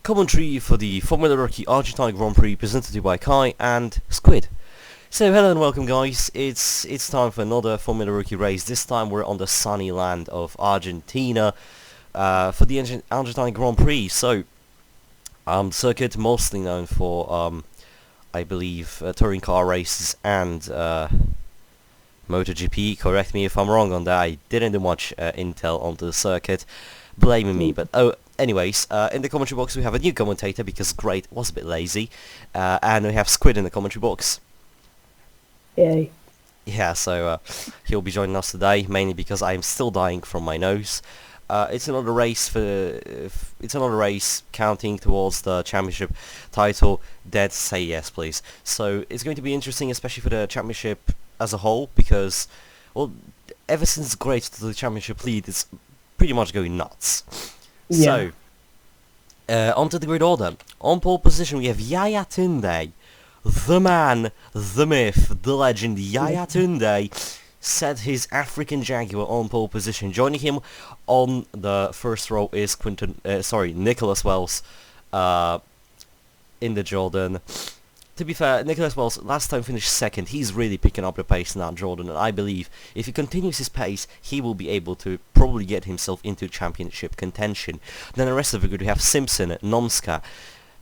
commentary for the Formula Rookie Argentine Grand Prix presented to you by Kai and Squid. So hello and welcome guys, it's time for another Formula Rookie race. This time we're on the sunny land of Argentina for the Argentine Grand Prix. So, circuit mostly known for, I believe, touring car races and MotoGP. Correct me if I'm wrong on that, I didn't do much intel onto the circuit, blaming me, but anyways, in the commentary box we have a new commentator because Great was a bit lazy, and we have Squid in the commentary box. Yay. Yeah, so he'll be joining us today, mainly because I am still dying from my nose. It's another race counting towards the championship title. Dead, say yes, please. So it's going to be interesting, especially for the championship as a whole, because, well, ever since Great to the championship lead, it's pretty much going nuts. Yeah. So, onto the grid order. On pole position we have Yaya Tunde, the man, the myth, the legend. Yaya Tunde set his African Jaguar on pole position. Joining him on the first row is Nicholas Wells in the Jordan. To be fair, Nicholas Wells last time finished second. He's really picking up the pace in that Jordan, and I believe if he continues his pace, he will be able to probably get himself into championship contention. Then the rest of the grid, we have Simpson, Nomska,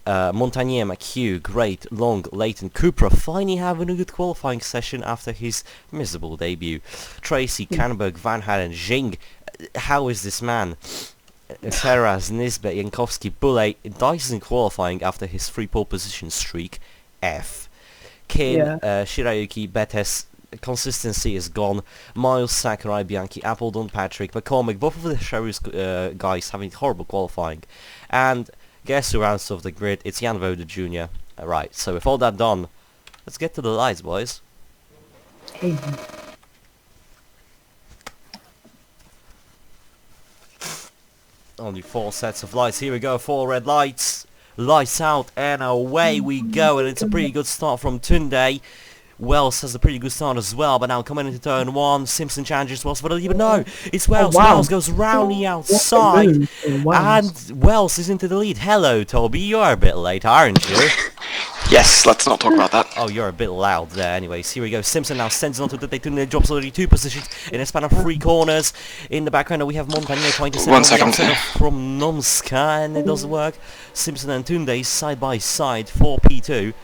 Montagnier, McHugh, Great, Long, Leighton, Cooper, finally having a good qualifying session after his miserable debut. Tracy, Canberg, Van Halen, Jing, how is this man? Ferraz, Nisbet, Jankowski, Boulay, Dyson qualifying after his free pole position streak. F. Kim, Shirayuki, Betes, consistency is gone. Miles, Sakurai, Bianchi, Appledon, Patrick, McCormick, both of the Sherry's guys having horrible qualifying. And guess who rounds off the grid? It's Jan Voda Jr. Right, so with all that done, let's get to the lights, boys. Hey. Only 4 sets of lights. Here we go, 4 red lights. Lights out and away we go, and it's a pretty good start from Tunde. Wells has a pretty good start as well, but now coming into turn 1, Simpson challenges Wells, but I don't even know. It's Wells. Wells goes round the outside, and Wells is into the lead. Hello, Toby. You're a bit late, aren't you? Yes, let's not talk about that. Oh, you're a bit loud there. Anyways, here we go. Simpson now sends it on to the Tunde, drops already 2 positions in a span of 3 corners. In the background, we have Montagnier trying to set from Nomska, and it doesn't work. Simpson and Tunde side by side for P2.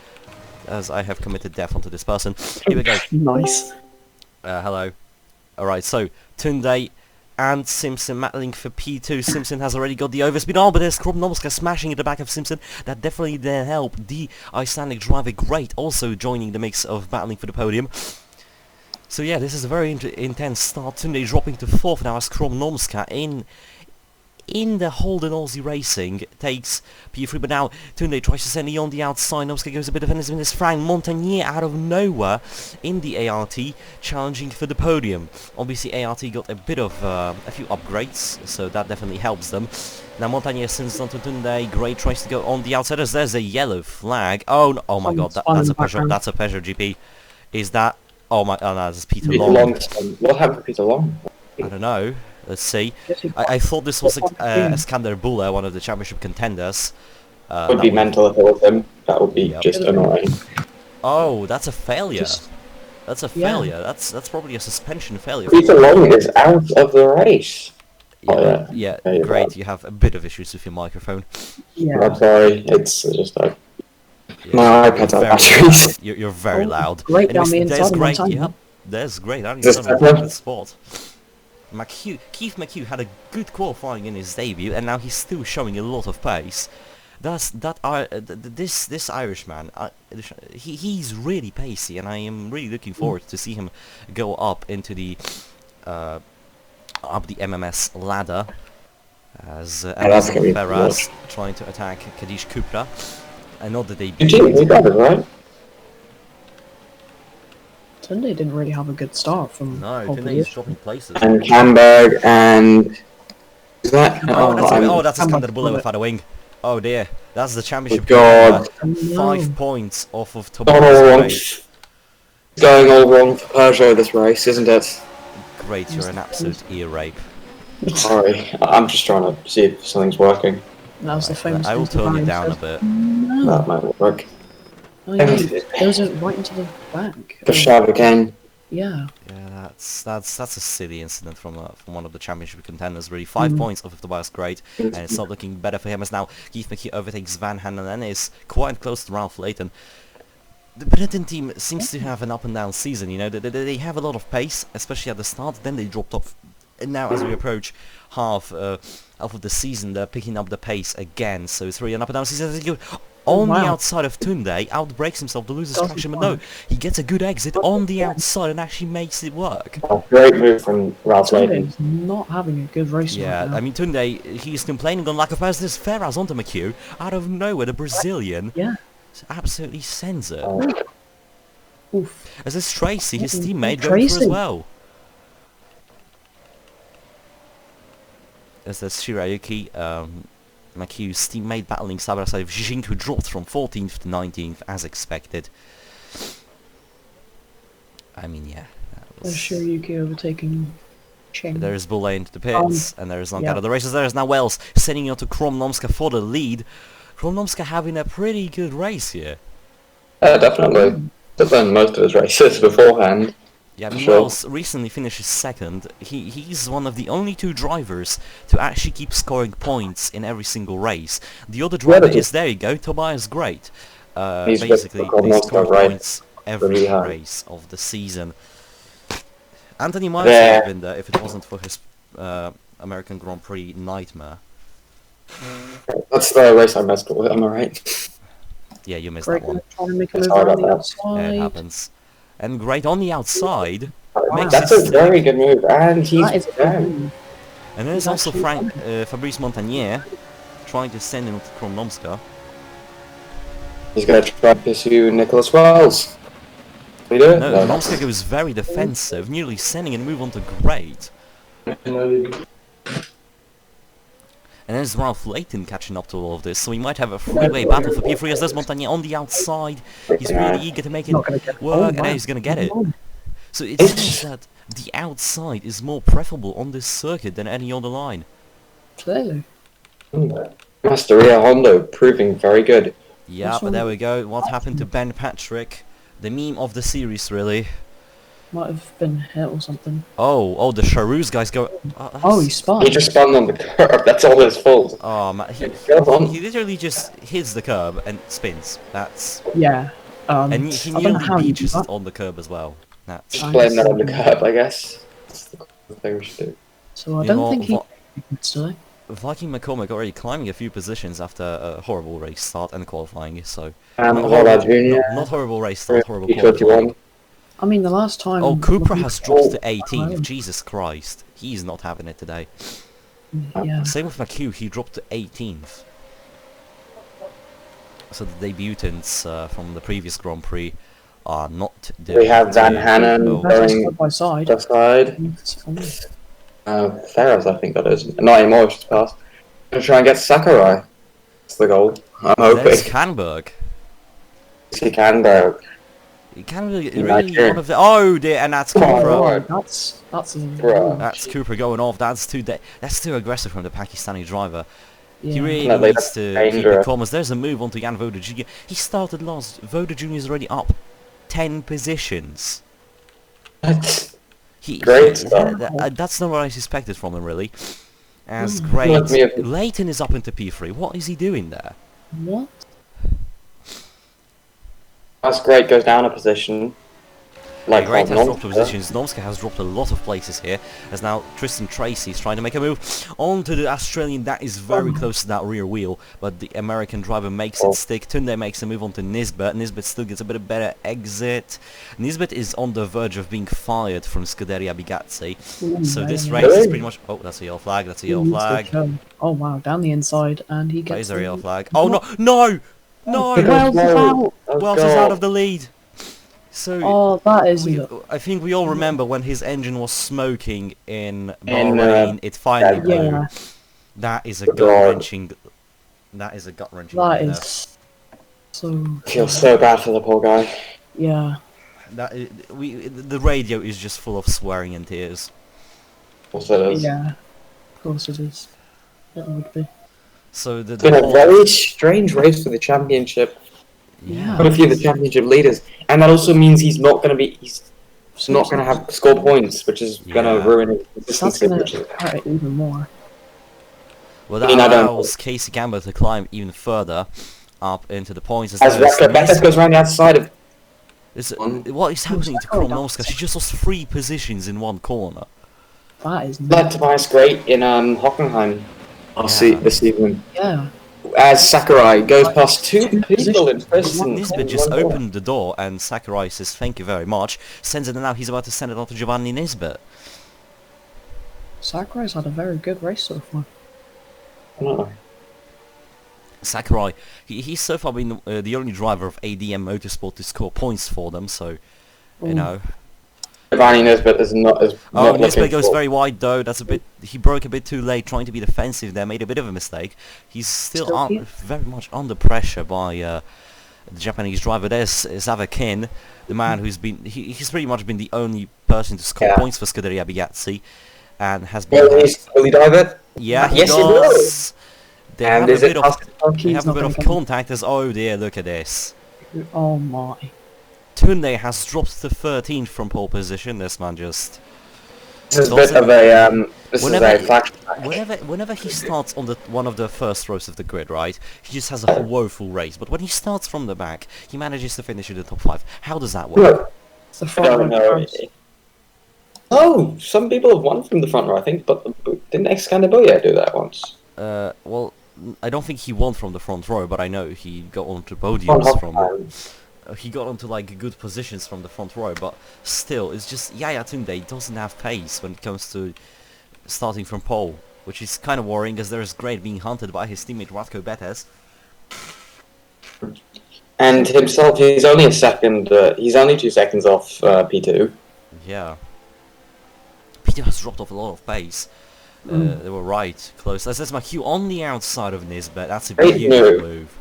As I have committed death onto this person. Here we go. Nice. Hello. Alright, so Tunde and Simpson battling for P2. Simpson has already got the overspeed. Oh, but there's Nomska smashing at the back of Simpson. That definitely didn't help. The Icelandic driver, Great, also joining the mix of battling for the podium. So yeah, this is a very intense start. Tunde dropping to 4th now as Nomska in the Holden Aussie Racing takes P3, but now Tunde tries to send it on the outside. Nomska goes a bit of an this Frank Montagnier out of nowhere in the ART challenging for the podium. Obviously ART got a bit of a few upgrades, so that definitely helps them. Now Montagnier sends on to Tunde. Great tries to go on the outside as there's a yellow flag. Oh no, oh my god, that's a Peugeot, that's a Peugeot GP. Is that, oh my, oh no, this is Peter Long. What happened to Peter Long? I don't know. Let's see. I thought this was Iskander Bula, one of the championship contenders. Would be mental if it was him. That would be just annoying. Oh, that's a failure. That's a failure. That's probably a suspension failure. Peter Long is out of the race. Yeah, Great. You have a bit of issues with your microphone. Yeah. I'm sorry. It's just like my iPad's out of batteries. You're very loud. Great down the There's inside. Great. Yep, there's Great. I don't even know the spot. Keith McHugh had a good qualifying in his debut, and now he's still showing a lot of pace. This Irishman, he's really pacey, and I am really looking forward to see him go up into the MMS ladder as Ferraz trying to attack Kadish Kupra. I know that they beat You got it, right? Tunde didn't really have a good start from... No, Tunde is dropping places. And Canberg and... Is that... that's Iskander Bula without a wing. Oh dear, that's the championship. God. 5 points off of Tobias. It's going all wrong for Peugeot this race, isn't it? Great, you're an absolute ear rape. Sorry, I'm just trying to see if something's working. That was the famous I will thing turn Barry it down a said. bit. No. That might work. Oh, yeah, those are right into the back. The Shabba again. Yeah. Yeah, that's a silly incident from one of the championship contenders. Really, 5 points off of Tobias Great, and it's not looking better for him as now Keith McHugh overtakes Van Hanen and is quite close to Ralph Layton. The Benetton team seems to have an up and down season. You know, they have a lot of pace, especially at the start. Then they dropped off, and now as we approach half of the season, they're picking up the pace again. So it's really an up and down season. They go on the outside of Tunde, outbreaks himself to lose his traction, but no, he gets a good exit on the outside and actually makes it work. Oh, great move from Ralph Layton. Tunde's not having a good race Yeah, right now. I mean Tunde, he's complaining on lack of pace. There's Ferraz onto McHugh out of nowhere. The Brazilian Yeah. absolutely sends it. Oof. As is Tracy, his teammate, going Tracy. through as well. As there's Shirayuki, McHugh's teammate battling side by side with Zhink, who dropped from 14th to 19th as expected. I mean, yeah. There's Shiryuki overtaking Cheng. There is Boulay into the pits, and there is Lanka out yeah. of the races. There is now Wells sending out to Kromnomska for the lead. Kromnomska having a pretty good race here. Yeah, definitely. They've won most of his races beforehand. Yeah, I mean, Sure. Wells recently finished second. He's one of the only two drivers to actually keep scoring points in every single race. The other driver is, there you go, Tobias Great. He's Basically, with they score Kromnomska, right? points every Really hard. race of the season. Anthony Miles would have been there if it wasn't for his American Grand Prix nightmare. That's the race I messed with, am I right? Yeah, you missed Great that one. trying to make a Sorry move around the about that. Yeah, it outside. happens. And Great on the outside. Makes That's it a very good move, and he's That is a good there. move. And there's He's also actually Fabrice Montagnier trying to send him to Kromnomska. He's going to try to pursue Nicholas Wells. We do it? No, No, Kromnomska goes very defensive, nearly sending a move on to Great. And there's Ralph Layton catching up to all of this, so we might have a three-way battle for P3 as there's Montagnier on the outside. He's really eager to make it Not gonna get work, wow. and he's going to get it. So it seems that the outside is more preferable on this circuit than any other line. Clearly. Masteria Hondo proving very good. Yeah, but there we go. What happened to Ben Patrick? The meme of the series, really. Might have been hit or something. Oh, the Charouz guys go... Oh, he spun. He just spun on the curb, that's all his fault. Oh, man, Go on. he literally just hits the curb and spins. That's... Yeah. And he I don't know how nearly he beaches did it that. on the curb as well. That's... Just blame that on the curb, I guess. That's the thing we should do. So I You don't know, think he hits today. Viking McCormick already climbing a few positions after a horrible race start and qualifying, so... And Not Hola horrible, Junior. not horrible race start, horrible P21. qualifying. I mean, the last time... Oh, Cooper has dropped to Oh. 18th. Jesus Christ. He's not having it today. Yeah. Same with McHugh, he dropped to 18th. So the debutants from the previous Grand Prix are not doing We have Van too Hanen well. Versus going side by side. left side. It's funny. Ferraz, I think that is. Not anymore, she's passed. Gonna try and get Sakurai. That's the goal. I'm hoping. There's Canberg. He can, though. Canberg Yeah, really sure. one of the... Oh dear, and that's Oh, Cooper. Lord. That's a... Bruh. That's Cooper going off. That's too aggressive from the Pakistani driver. He Yeah. really No, needs that's to keep it dangerous. calm. As there's a move onto Jan Voda Jr. He started last. Voda Jr. is already up 10 positions. That's He, Great start. That's not what I suspected from him, really. As Mm. great. Let me have- Leighton is up into P3. What is he doing there? What? that's great. Goes down a position. Like Great has Nomska. dropped a position. Nomska has dropped a lot of places here. As now Tristan Tracy is trying to make a move onto the Australian. That is very close to that rear wheel. But the American driver makes it stick. Tunde makes a move onto Nisbet. Nisbet still gets a bit better exit. Nisbet is on the verge of being fired from Scuderia Bigazzi. So this race is pretty much... Oh, that's a yellow flag. That's a yellow flag. Oh wow, down the inside, and he That gets is a the- yellow flag. Oh no! No! No! Wells is out. Wells is out of the lead. So... Oh, that is... I think we all remember when his engine was smoking in In, Bahrain. It finally blew. Yeah, That is a God. gut-wrenching... That is a gut-wrenching... that thing is... So... Feels so bad for the poor guy. Yeah. the radio is just full of swearing and tears. Also, it is. Yeah. Of course it is. It would be. So It's been a very strange race for the championship. yeah. Quite a few of the championship leaders, and that also means he's not going to be. He's not going to have score points, which is going to Yeah. ruin his That's consistency. gonna Which is, hurt it even more. Well, that I mean, I don't- allows Casey Campbell to climb even further up into the points. as Rebecca goes around the outside of. What is happening to Oh, Kromowska? She just lost 3 positions in one corner. That is Led Tobias Great in Hockenheim this season. yeah. As Sakurai goes past 2 people in first and Nisbet just opened the door and Sakurai says thank you very much, sends it, and now he's about to send it on to Giovanni Nisbet. Sakurai's had a very good race so far. No. Sakurai, he's so far been the only driver of ADM Motorsport to score points for them, so, you know. Giovanni Nisbet is not as. Oh, not Nisbet looking goes for- very wide though, that's a bit, he broke a bit too late trying to be defensive there, made a bit of a mistake. He's still here? very much under pressure by the Japanese driver. There's Zavakin, the man who's been, he's pretty much been the only person to score points for Scuderia Bigazzi, and has been... Will he dive it? Yeah, he Yes, he does! They And have is a it bit of, past- they have a not bit gonna of get him. contact as, oh dear, look at this. Oh my. Tunde has dropped to 13th from pole position, this man just... This is a bit of a this Whenever- is a flashback. Whenever he starts on one of the first rows of the grid, right, he just has a woeful race. But when he starts from the back, he manages to finish in the top 5. How does that work? Look, It's the I front don't row know. cars. Oh, some people have won from the front row, I think, but didn't Excalibur do that once? Well, I don't think he won from the front row, but I know he got onto On podiums from... Hockenheim. He got onto like good positions from the front row, but still, it's just Yaya Tunde doesn't have pace when it comes to starting from pole, which is kind of worrying as there is Great being hunted by his teammate Radko Betes. And himself, he's only a second. He's only 2 seconds off P2. Yeah. Peter has dropped off a lot of pace. They were right close. That's McHugh on the outside of Nisbet. That's a Great beautiful move. move.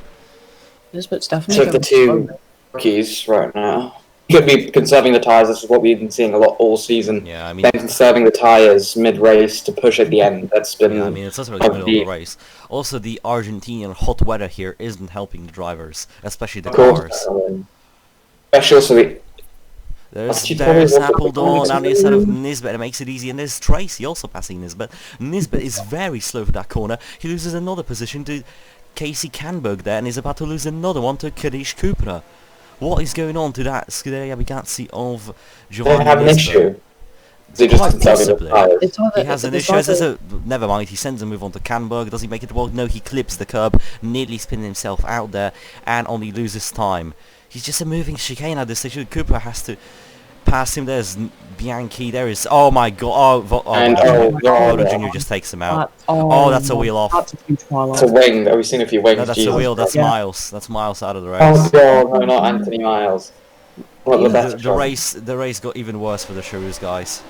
Nisbet's definitely So the going two slow. rookies right now. Could be conserving the tyres. This is what we've been seeing a lot all season. Yeah, I mean, Then conserving the tyres mid-race to push at the end. That's been. yeah, I mean, it's literally the middle of the race. Also, the Argentinian hot weather here isn't helping the drivers, especially the Of course. cars. Especially also the. There's Tutorials also Appledorn on the performance. side of Nisbet. It makes it easy, and there's Tracy also passing Nisbet. Nisbet is very slow for that corner. He loses another position to Casey Canberg there, and is about to lose another one to Kadish Cooper. What is going on to that Scuderia Bigazzi of They Giovanni have an Nisbet? issue. They're just Quite conserving the possibly. tyres. It's either, He has an it's issue. either- Never mind. He sends a move on to Canberg. Does he make it work? No. He clips the curb, nearly spinning himself out there, and only loses time. He's just a moving chicane at this stage. Cooper has to pass him. There's Bianchi. There is. Oh my God. And Voda Jr. just takes him out. Oh, that's a my- wheel off. That's a huge while It's a off. wing. We've seen a few wings. No, that's Jesus. a wheel. That's Yeah. Miles. That's Miles out of the race. Oh god, no, not Anthony Miles. What the the, best the race got even worse for the Shrews guys.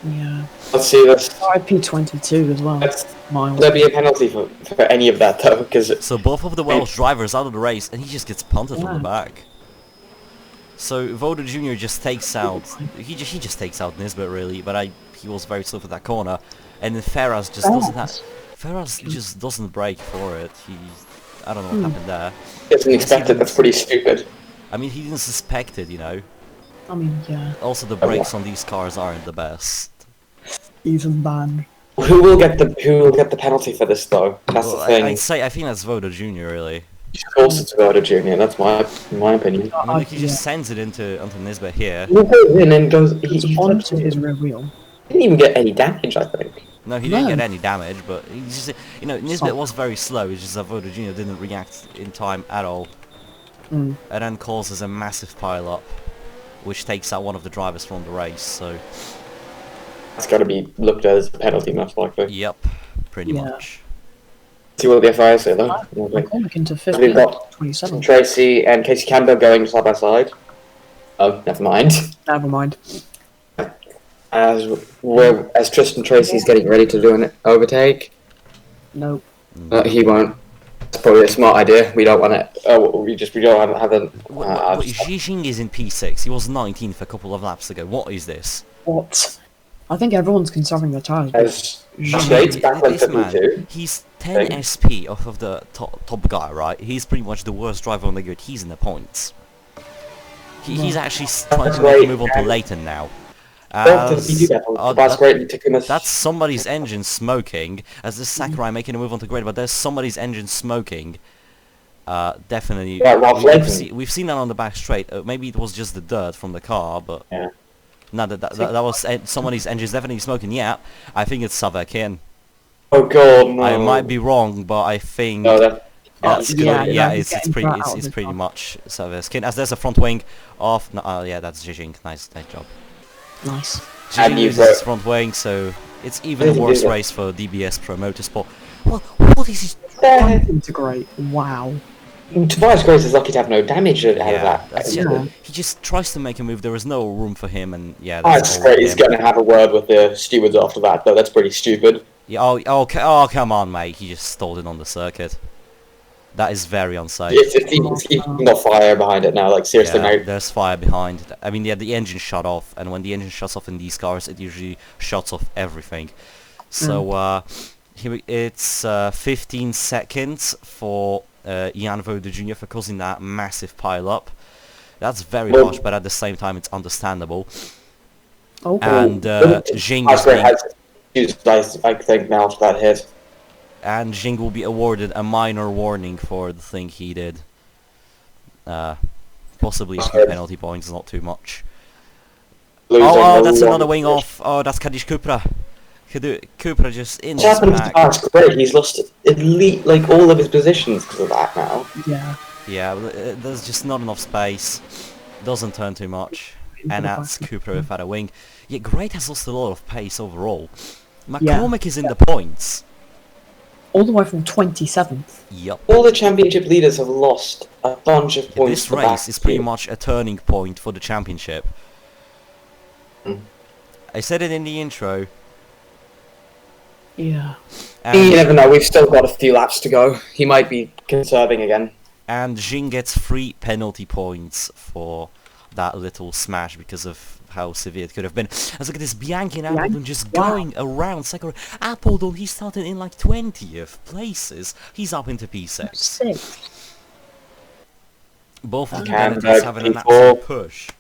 Yeah. Let's see this. IP22 as well. Let's, Miles. there'll be a penalty for any of that though, because So both of the Welsh drivers out of the race, and he just gets punted from the Yeah. back. So Voda Jr. just takes out. He just takes out Nisbet really, but he was very slow for that corner, and then Ferraz just doesn't have. Ferraz just doesn't brake for it. I don't know what happened there. it's unexpected. That's pretty stupid. I mean, he didn't suspect it, you know. I mean, yeah. Also, the brakes on these cars aren't the best. Even banned. Who will get the penalty for this though? That's Well, the thing. I think that's Voda Jr. really. You should force it to go to Junior. That's my opinion. I mean, like, he just sends it onto Nisbet here. He goes in and goes. It's He onto his rear wheel. didn't even get any damage. I think. No, he didn't No. get any damage, but he just, you know, Nisbet was very slow. It's just that Voda Jr. didn't react in time at all, Mm. and then causes a massive pile-up, which takes out one of the drivers from the race. So, It's got to be looked at as a penalty, most likely. yep, pretty Yeah. much. See what the FIA say though. McCormick into We've 15, got 27. Tracy and Casey Campbell going side by side. Oh, never mind. Never mind. As Tristan Tracy's getting ready to do an overtake, Nope. he won't. It's probably a smart idea. We don't want it. We don't have an. Xixing is in P6. He was 19th a couple of laps ago. What is this? What? I think everyone's conserving their tyres. As Straight backline This for man, B2. he's 10 Okay. SP off of the top guy, right? He's pretty much the worst driver on the grid. He's in the points. He's actually trying to make a move on to Leighton now. Both the B2 battle. That's great. Took him a That's somebody's engine smoking, as this Sakurai making a move on to grid, but there's somebody's engine smoking. Definitely. Yeah, Ralph We've seen that on the back straight. Maybe it was just the dirt from the car, but... Yeah. No, that was somebody's engine's definitely smoking. Yeah, I think it's Savakin. Oh god, no. I might be wrong, but I think No, that's yeah, yeah, he's it's getting that out of it's the pretty car. much Savakin. As there's a front wing off. No, yeah, that's Zhijing. Nice job. Nice. Zhijing And uses his front wing, so it's even a worse race for DBS Pro Motorsport. What is he? Integrate. Wow. Tobias Grace is lucky to have no damage out of that. Yeah. He just tries to make a move. There is no room for him, and yeah, Oh, that's it's all great. him. He's going to have a word with the stewards after that, though. That's pretty stupid. Yeah, oh, come on, mate. He just stalled it on the circuit. That is very unsafe. It's even got fire behind it now. Like, seriously, Yeah, mate. there's fire behind. I mean, yeah, the engine shut off, and when the engine shuts off in these cars, it usually shuts off everything. So, it's 15 seconds for Jan Voda Jr. for causing that massive pile-up. That's very Well- harsh, but at the same time, it's understandable. Oh, And Jing Tobias is Grace being... has used, I think, now after that hit. And Jing will be awarded a minor warning for the thing he did. Possibly a few penalty points, not too much. Losing Oh, a that's long another wing position. off. Oh, that's Kadish Kupra. Kupra just in What's his happened to back. Tobias Grace? He's lost elite, like, all of his positions because of that now. yeah. Yeah, there's just not enough space. Doesn't turn too much. And that's Kupra without a wing. Yeah, Great has lost a lot of pace overall. McCormick is in the points. All the way from 27th. Yep. All the championship leaders have lost a bunch of points. This to back race is pretty to. much a turning point for the championship. I said it in the intro. Yeah. And You never know, we've still got a few laps to go. He might be conserving again. And Jing gets 3 penalty points for that little smash because of how severe it could have been. As look at this Bianchi and Appleton just going around Sakurai. Appleton, he started in like 20th places. He's up into P6. 6. Both of the Canberra, penalties having an P4. absolute push.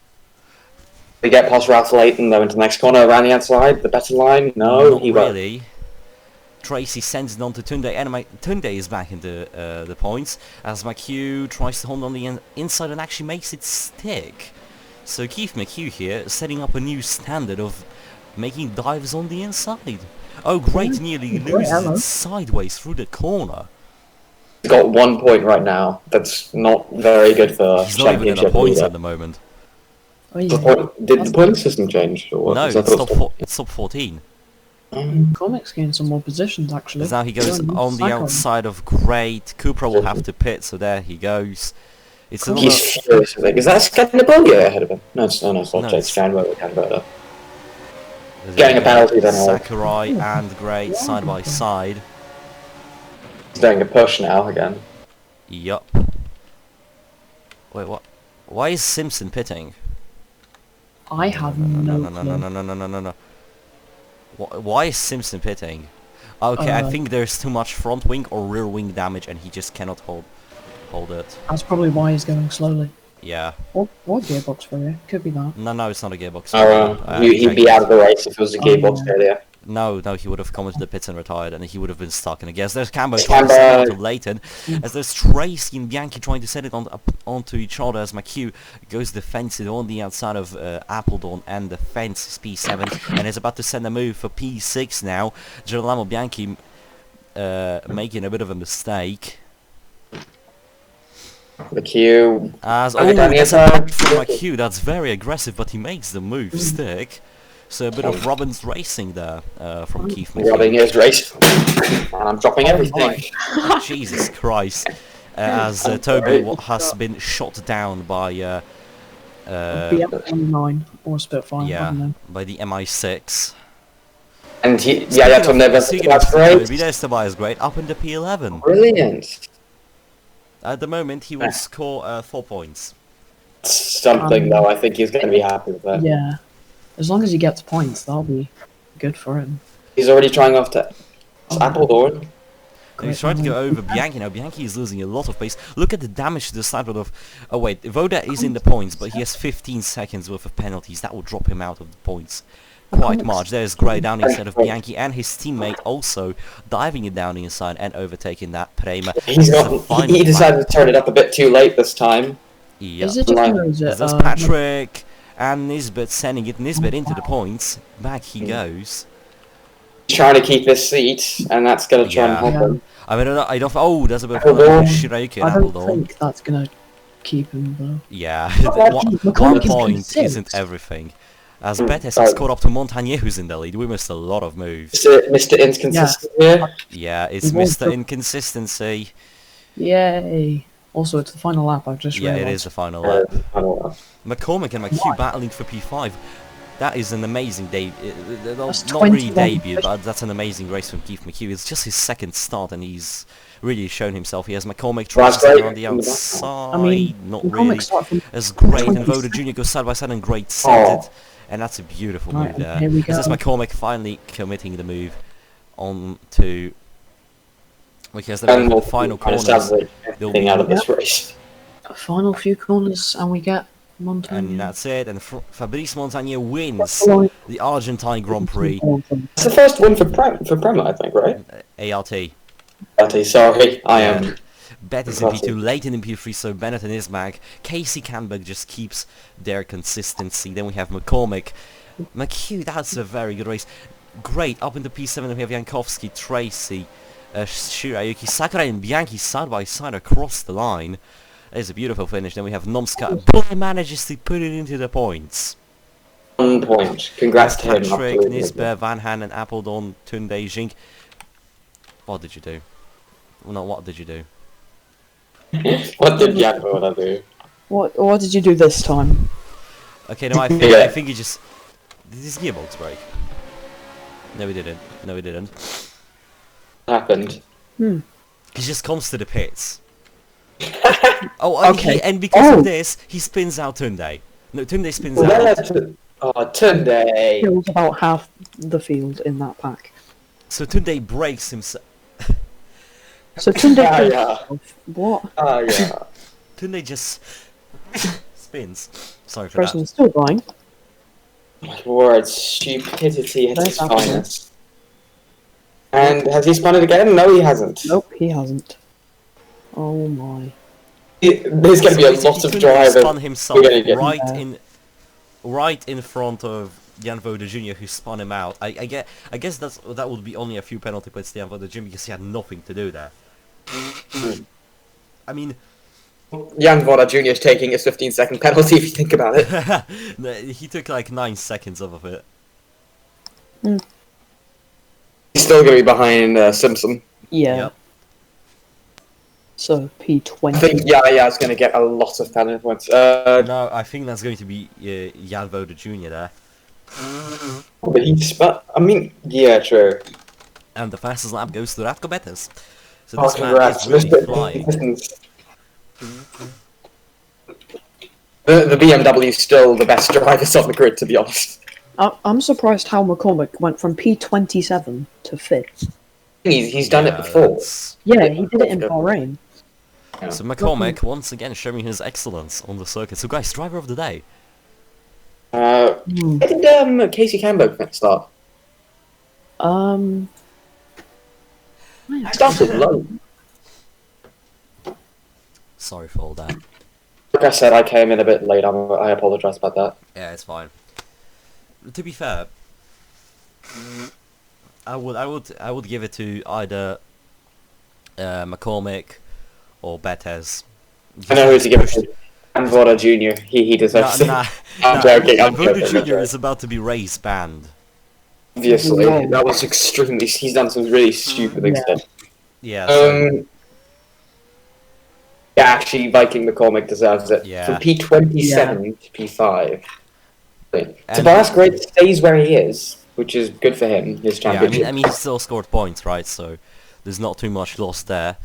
We get past Ralph Layton though into the next corner around the outside, the better line. No, Not he won't. really. Tracy sends it on to Tunde. Anyway, Tunde is back into the points as McHugh tries to hold on the inside and actually makes it stick. So Keith McHugh here setting up a new standard of making dives on the inside. Oh, Great nearly loses it sideways through the corner. He's got 1 point right now. That's not very good for He's not even in the championship points leader. at the moment. Oh, The yeah. point, did the point system change? Or what? No, Is that it's what's- top 14. Comics gained some more positions, actually. Because now he goes Yeah, on the cycling. outside of Great. Cooper will have to pit, so there he goes. It's another... He's furious. Is that Scandinavia ahead of him? No, it's not. It's not No, Jade it's- Scandinavia. Getting a penalty then. Sakurai and Great side by side. He's doing a push now again. Yup. Wait, what? Why is Simpson pitting? I have No, no no, no, clue. no, no, no, no, no, no. Why is Simpson pitting? Okay, I think there's too much front wing or rear wing damage, and he just cannot hold it. That's probably why he's going slowly. Yeah. Or gearbox failure. Could be that. No, it's not a gearbox. He'd be out of the race if it was a gearbox yeah. failure. No, he would have come into the pits and retired, and he would have been stuck in a guess. There's Cambo Cambo. trying to set it to Leighton, as there's Tracy and Bianchi trying to set it onto each other as McHugh goes defensive on the outside of Appledon and the fence is P7, and is about to send a move for P6 now. Girolamo Bianchi making a bit of a mistake. McHugh. As Okay, down the that's a inside. back from McHugh, that's very aggressive, but he makes the move stick. So a bit of Robbins racing there from Keith McHugh. Rubbing his race. And I'm dropping everything. Jesus Christ. As Toby has been shot down by BM29 or Spitfire. I don't know. by the MI6. And Tom never. Speaking of That's Toby, great. there's Tobias Great up in the P11. Brilliant. At the moment, he will score 4 points. Something though, I think he's going to be happy with that. Yeah. As long as he gets points, that'll be good for him. He's already trying off to Appledorn. And he's trying to go over Bianchi now. Bianchi is losing a lot of pace. Look at the damage to the side of... Oh wait, Voda is in the points, but he has 15 seconds worth of penalties. That will drop him out of the points quite much. There's Gray down instead of Bianchi, and his teammate also diving it down inside and overtaking that Prema. He decided to turn it up a bit too late this time. Yeah. Is it just or is it, There's Patrick and Nisbet sending it. Nisbet into the points. Back he goes. Trying to keep his seat, and that's going to try and help him. I mean, I don't... Oh, there's a bit of Shirayuki I and don't Appledorn. think that's gonna keep him though. Yeah, McCormick one is pretty point sick. isn't everything. As Betis has caught up to Montagnier, who's in the lead. We missed a lot of moves. Mr. Inconsistent here. Yeah, it's Mr. Inconsistency. Yay! Also, it's the final lap. I've just realized. Yeah, it is the final lap. Uh, McCormick and McHugh battling for P5. That is an amazing debut. That's Not really 21. debut, but that's an amazing race from Keith McHugh. It's just his second start, and he's really shown himself. He has McCormick trying to stay on the outside. I mean, not McCormick really. started from As Great and 20. Voda Jr. go side by side, and Great sent it. And that's a beautiful Right, move there. here we This is go. McCormick finally committing the move on to... Because the and we'll final try to corners. salvage They'll everything be- out of this race. A final few corners, and we get Montagnier. And that's it. And Fabrice Montagnier wins That's the line. the Argentine Grand Prix. It's the first win for Prema, I think, right? ART. Okay, sorry, I am. Betis in P2, late in P3, so Bennett and Ismag. Casey Canberg just keeps their consistency. Then we have McCormick. McHugh, that's a very good race. Great, up into P7 we have Jankowski, Tracy, Shirayuki, Sakurai and Bianchi side by side across the line. There's a beautiful finish. Then we have Nomska. Boy manages to put it into the points. 1 point. Congrats to him. Patrick, absolutely. Nisbet, Van Han and Appledorn, Tunde, Jink. What did you do? Well, no, what did you do? What did Janvoda do? What did you do this time? Okay, no, I Yeah. think he just... Did his gearbox break? No, he didn't. No, he didn't. Happened. He just comes to the pits. Oh, and, Okay. and because Oh. of this, he spins out Tunde. No, Tunde spins Well, out. let's... Oh, Tunde. Kills about half the field in that pack. So Tunde breaks himself. So Tunde Ah, kills yeah. himself. What? Ah, yeah. Tunde just spins. Sorry for Person's still dying. My word, stupidity at its That's happening. finest. And has he spun it again? No, he hasn't. Nope, he hasn't. Oh my. There's going to be a lot of Tunde drivers. spun himself We're gonna get- right in front of Jan Voda Jr. who spun him out. I guess that would be only a few penalty points to Jan Voda Jr. because he had nothing to do there. I mean, Jan Voda Jr. is taking his 15-second penalty if you think about it. no, he took like 9 seconds off of it. He's still going to be behind Simpson. Yeah. Yep. So P20. I think Yaya is going to get a lot of penalty points. No, I think that's going to be Jan Voda Jr. there. But he spun... I mean, yeah, true. And the fastest lap goes to Ratko Betis. So Oh, this man congrats. is really flying. The BMW is still the best drivers on the grid, to be honest. I'm surprised how McCormick went from P27 to 5th. He's done it Yeah, before. that's- Yeah, he did it in Bahrain. So McCormick once again showing his excellence on the circuit. So guys, driver of the day. Where did Casey Canberg start? I He started low. Sorry for all that. Like I said, I came in a bit late. I apologise about that. Yeah, it's fine. To be fair, I would give it to either McCormick or Betes. I know who to give it to. And Voda Jr. He deserves it. I'm joking. I'm Voda joking. Jr. is about to be race banned. Obviously, No. that was extremely. He's done some really stupid things. Yeah. There. Yeah. So, Yeah, actually, Viking McCormick deserves it. Yeah. From P27 to P5. And- Tobias Great stays where he is, which is good for him. His yeah, championship. I mean, he still scored points, right? So there's not too much loss there.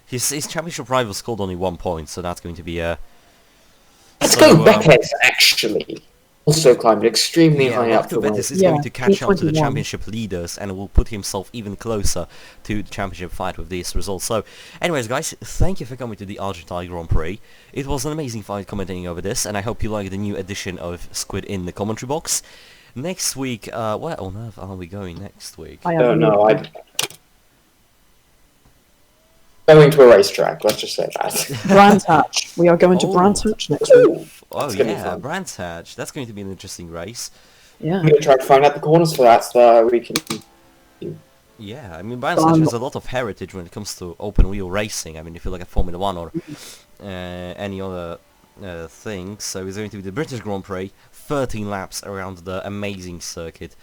His championship rival scored only 1 point, so that's going to be a. Let's so, go Betis, actually. Also climbed extremely Yeah, high up the Lacto Betis is Yeah, going to catch up to the P21. championship leaders and will put himself even closer to the championship fight with these results. So, anyways, guys, thank you for coming to the Argentine Grand Prix. It was an amazing fight commentating over this, and I hope you like the new edition of Squid in the commentary box. Next week, where on earth are we going next week? I I have don't no know. clue. Going to a racetrack. Let's just say that. Brands Hatch. We are going to Oh. Brands Hatch next week. Oh That's gonna be yeah, fun. Brands Hatch. That's going to be an interesting race. Yeah. I'm gonna try to find out the corners for that so that we can. Yeah, I mean, Brands Hatch has a lot of heritage when it comes to open wheel racing. I mean, if you look at Formula 1 or any other thing. So it's going to be the British Grand Prix, 13 laps around the amazing circuit.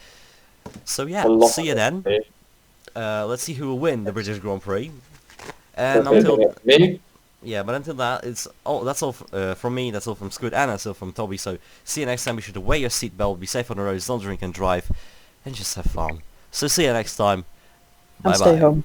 So yeah, A lot see you of then. it. Let's see who will win the British Grand Prix. And until Me? yeah, but until that, that's all from me. That's all from Squid, and that's all from Toby. So see you next time. Be sure to wear your seatbelt, be safe on the roads, don't drink and drive, and just have fun. So see you next time. Bye And stay bye. home.